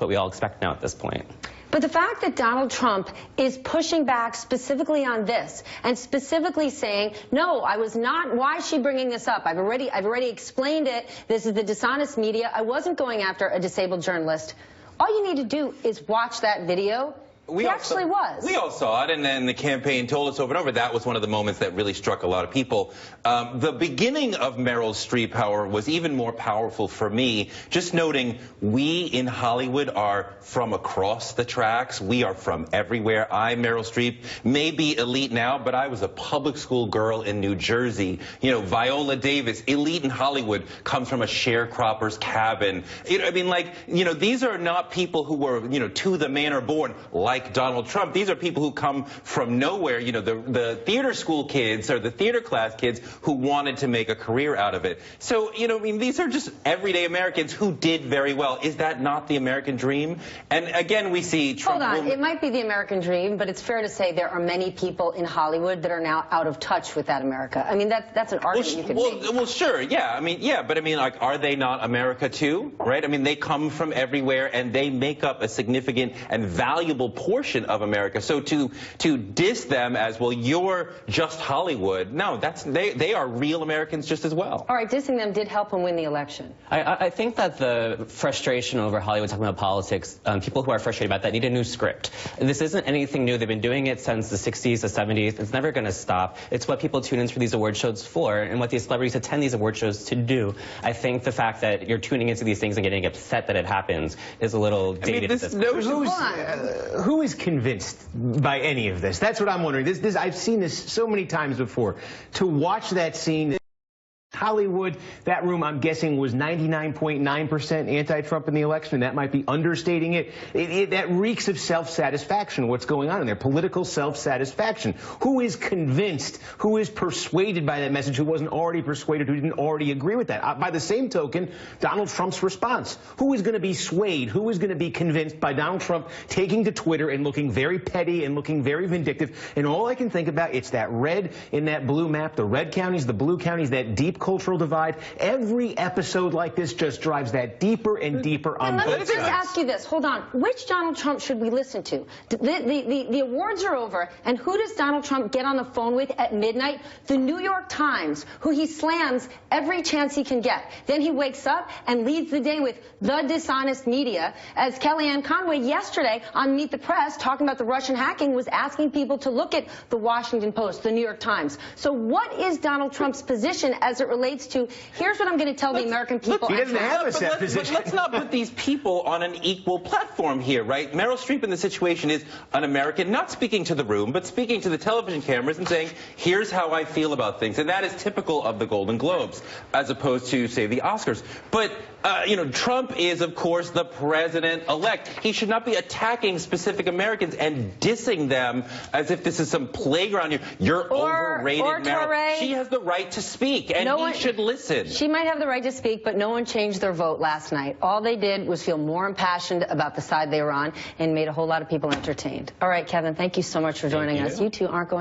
what we all expect now at this point. But the fact that Donald Trump is pushing back specifically on this and specifically saying, no, I was not, why is she bringing this up? I've already explained it. This is the dishonest media. I wasn't going after a disabled journalist. All you need to do is watch that video. He actually was. We all saw it, and then the campaign told us over and over that was one of the moments that really struck a lot of people. The beginning of Meryl Streep, however, was even more powerful for me, just noting we in Hollywood are from across the tracks. We are from everywhere. I'm Meryl Streep, may be elite now, but I was a public school girl in New Jersey. You know, Viola Davis, elite in Hollywood, comes from a sharecropper's cabin. I mean, like, you know, these are not people who were, you know, to the manor born, like Donald Trump. These are people who come from nowhere, you know, the theater school kids or the theater class kids who wanted to make a career out of it. So, you know, I mean, these are just everyday Americans who did very well. Is that not the American dream? And again, we see Trump. Hold on, it might be the American dream, but it's fair to say there are many people in Hollywood that are now out of touch with that America. I mean, that's an argument you could make. Well, sure, yeah. I mean, yeah, but I mean, like, are they not America too, right? I mean, they come from everywhere and they make up a significant and valuable portion of America. So to diss them as, well, you're just Hollywood, no, they are real Americans just as well. All right, dissing them did help him win the election. I think that the frustration over Hollywood talking about politics, people who are frustrated about that need a new script. This isn't anything new. They've been doing it since the 60s, the 70s. It's never going to stop. It's what people tune in for these award shows for and what these celebrities attend these award shows to do. I think the fact that you're tuning into these things and getting upset that it happens is a little dated. I mean, who is convinced by any of this? That's what I'm wondering. I've seen this so many times before. To watch that scene, Hollywood, that room, I'm guessing, was 99.9% anti-Trump in the election. That might be understating it. That reeks of self-satisfaction, what's going on in there, political self-satisfaction. Who is convinced, who is persuaded by that message, who wasn't already persuaded, who didn't already agree with that? By the same token, Donald Trump's response. Who is going to be swayed? Who is going to be convinced by Donald Trump taking to Twitter and looking very petty and looking very vindictive? And all I can think about, it's that red in that blue map, the red counties, the blue counties, that deep cultural divide. Every episode like this just drives that deeper and deeper on both sides. Let me just ask you this. Hold on. Which Donald Trump should we listen to? The awards are over, and who does Donald Trump get on the phone with at midnight? The New York Times, who he slams every chance he can get. Then he wakes up and leads the day with the dishonest media, as Kellyanne Conway yesterday on Meet the Press, talking about the Russian hacking, was asking people to look at the Washington Post, the New York Times. So what is Donald Trump's position as it relates to, here's what I'm going to tell the American people. He doesn't have a set position. Let's not put these people on an equal platform here, right? Meryl Streep in the situation is an American, not speaking to the room, but speaking to the television cameras and saying, here's how I feel about things. And that is typical of the Golden Globes, as opposed to, say, the Oscars. But, you know, Trump is, of course, the president-elect. He should not be attacking specific Americans and dissing them as if this is some playground here. You're overrated, Meryl. Touré. She has the right to speak, and he should listen. She might have the right to speak, but no one changed their vote last night. All they did was feel more impassioned about the side they were on and made a whole lot of people entertained. All right, Kevin, thank you so much for joining us. You two aren't going